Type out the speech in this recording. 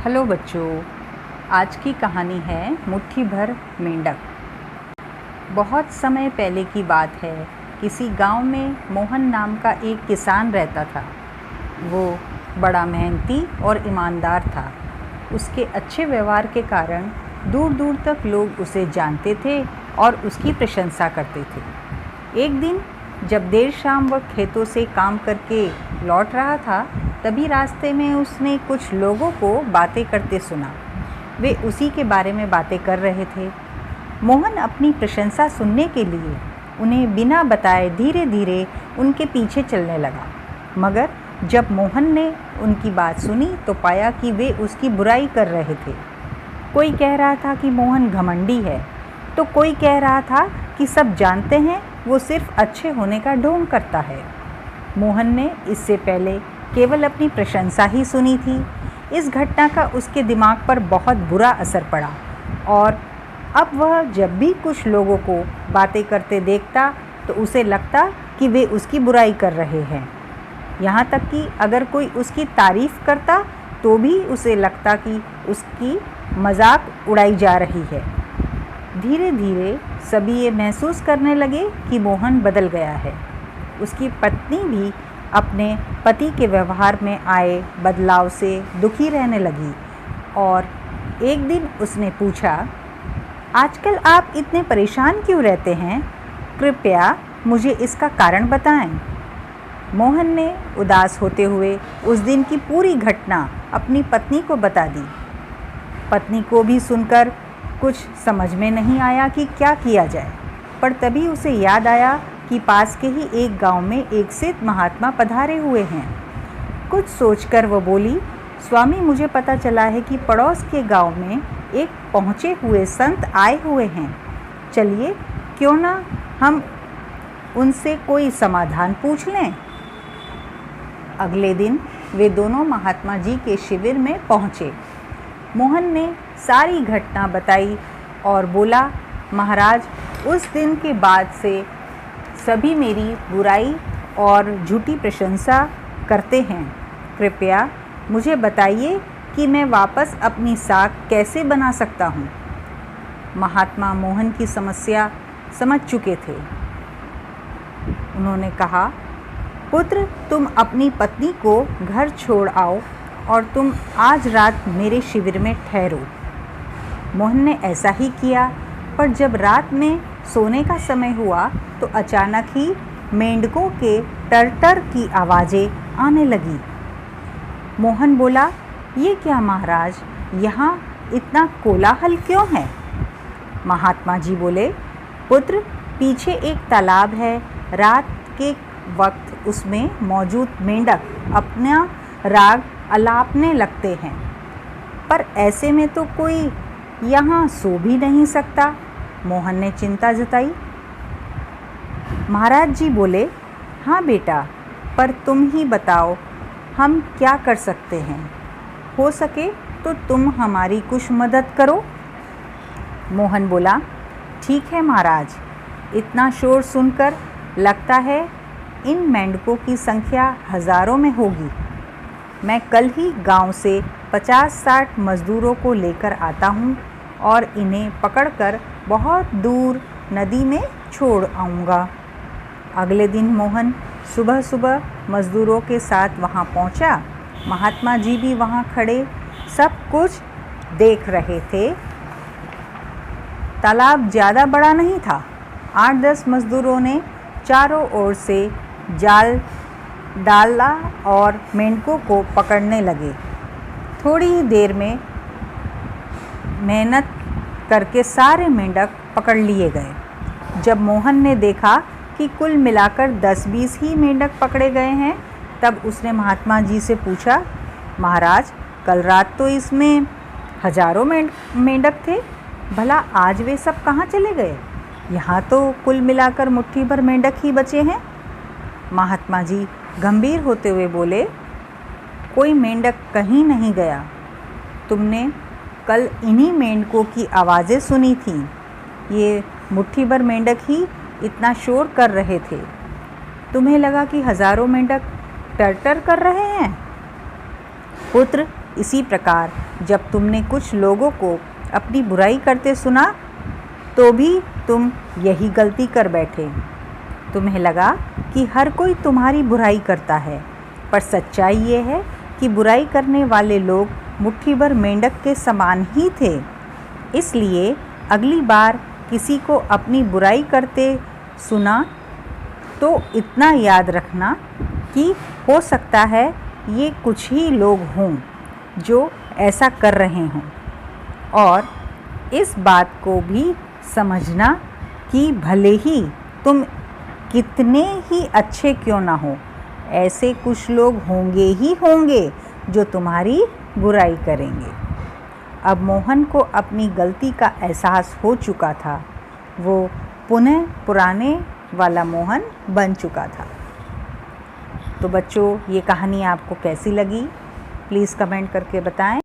Hello बच्चों, आज की कहानी है मुट्ठी भर मेंढक। बहुत समय पहले की बात है। किसी गांव में मोहन नाम का एक किसान रहता था। वो बड़ा मेहनती और ईमानदार था। उसके अच्छे व्यवहार के कारण दूर दूर तक लोग उसे जानते थे और उसकी प्रशंसा करते थे। एक दिन जब देर शाम वह खेतों से काम करके लौट रहा था, तभी रास्ते में उसने कुछ लोगों को बातें करते सुना। वे उसी के बारे में बातें कर रहे थे। मोहन अपनी प्रशंसा सुनने के लिए उन्हें बिना बताए धीरे धीरे उनके पीछे चलने लगा। मगर जब मोहन ने उनकी बात सुनी तो पाया कि वे उसकी बुराई कर रहे थे। कोई कह रहा था कि मोहन घमंडी है, तो कोई कह रहा था कि सब जानते हैं वो सिर्फ अच्छे होने का ढोंग करता है। मोहन ने इससे पहले केवल अपनी प्रशंसा ही सुनी थी। इस घटना का उसके दिमाग पर बहुत बुरा असर पड़ा और अब वह जब भी कुछ लोगों को बातें करते देखता तो उसे लगता कि वे उसकी बुराई कर रहे हैं। यहाँ तक कि अगर कोई उसकी तारीफ़ करता तो भी उसे लगता कि उसकी मजाक उड़ाई जा रही है। धीरे धीरे सभी ये महसूस करने लगे कि मोहन बदल गया है। उसकी पत्नी भी अपने पति के व्यवहार में आए बदलाव से दुखी रहने लगी और एक दिन उसने पूछा, आजकल आप इतने परेशान क्यों रहते हैं? कृपया मुझे इसका कारण बताएं। मोहन ने उदास होते हुए उस दिन की पूरी घटना अपनी पत्नी को बता दी। पत्नी को भी सुनकर कुछ समझ में नहीं आया कि क्या किया जाए, पर तभी उसे याद आया कि पास के ही एक गांव में एक सिद्ध महात्मा पधारे हुए हैं। कुछ सोचकर वो बोली, स्वामी, मुझे पता चला है कि पड़ोस के गांव में एक पहुँचे हुए संत आए हुए हैं। चलिए, क्यों ना हम उनसे कोई समाधान पूछ लें। अगले दिन वे दोनों महात्मा जी के शिविर में पहुँचे। मोहन ने सारी घटना बताई और बोला, महाराज, उस दिन के बाद से सभी मेरी बुराई और झूठी प्रशंसा करते हैं। कृपया मुझे बताइए कि मैं वापस अपनी साख कैसे बना सकता हूँ। महात्मा मोहन की समस्या समझ चुके थे। उन्होंने कहा, पुत्र, तुम अपनी पत्नी को घर छोड़ आओ और तुम आज रात मेरे शिविर में ठहरो। मोहन ने ऐसा ही किया, पर जब रात में सोने का समय हुआ तो अचानक ही मेंढकों के टर-टर की आवाज़ें आने लगी। मोहन बोला, ये क्या महाराज, यहाँ इतना कोलाहल क्यों है? महात्मा जी बोले, पुत्र, पीछे एक तालाब है। रात के वक्त उसमें मौजूद मेंढक अपना राग अलापने लगते हैं, पर ऐसे में तो कोई यहाँ सो भी नहीं सकता। मोहन ने चिंता जताई। महाराज जी बोले, हाँ बेटा, पर तुम ही बताओ हम क्या कर सकते हैं। हो सके तो तुम हमारी कुछ मदद करो। मोहन बोला, ठीक है महाराज, इतना शोर सुनकर लगता है इन मेंढकों की संख्या हज़ारों में होगी। मैं कल ही गांव से 50-60 मज़दूरों को लेकर आता हूँ और इन्हें पकड़कर बहुत दूर नदी में छोड़ आऊँगा। अगले दिन मोहन सुबह सुबह मज़दूरों के साथ वहाँ पहुँचा। महात्मा जी भी वहाँ खड़े सब कुछ देख रहे थे। तालाब ज़्यादा बड़ा नहीं था। 8-10 मज़दूरों ने चारों ओर से जाल डाला और मेंढकों को पकड़ने लगे। थोड़ी ही देर में मेहनत करके सारे मेंढक पकड़ लिए गए। जब मोहन ने देखा कि कुल मिलाकर 10-20 ही मेंढक पकड़े गए हैं, तब उसने महात्मा जी से पूछा, महाराज, कल रात तो इसमें हज़ारों मेंढक थे, भला आज वे सब कहाँ चले गए? यहाँ तो कुल मिलाकर मुट्ठी भर मेंढक ही बचे हैं। महात्मा जी गंभीर होते हुए बोले, कोई मेंढक कहीं नहीं गया। तुमने कल इन्हीं मेंढकों की आवाज़ें सुनी थीं। ये मुट्ठी भर मेंढक ही इतना शोर कर रहे थे। तुम्हें लगा कि हज़ारों मेंढक टर-टर कर रहे हैं। पुत्र, इसी प्रकार जब तुमने कुछ लोगों को अपनी बुराई करते सुना तो भी तुम यही गलती कर बैठे। तुम्हें लगा कि हर कोई तुम्हारी बुराई करता है, पर सच्चाई ये है कि बुराई करने वाले लोग मुट्ठी भर मेंढक के समान ही थे। इसलिए अगली बार किसी को अपनी बुराई करते सुना तो इतना याद रखना कि हो सकता है ये कुछ ही लोग हों जो ऐसा कर रहे हों, और इस बात को भी समझना कि भले ही तुम कितने ही अच्छे क्यों ना हो, ऐसे कुछ लोग होंगे ही होंगे जो तुम्हारी बुराई करेंगे। अब मोहन को अपनी गलती का एहसास हो चुका था। वो पुनः पुराने वाला मोहन बन चुका था। तो बच्चों, ये कहानी आपको कैसी लगी प्लीज़ कमेंट करके बताएं।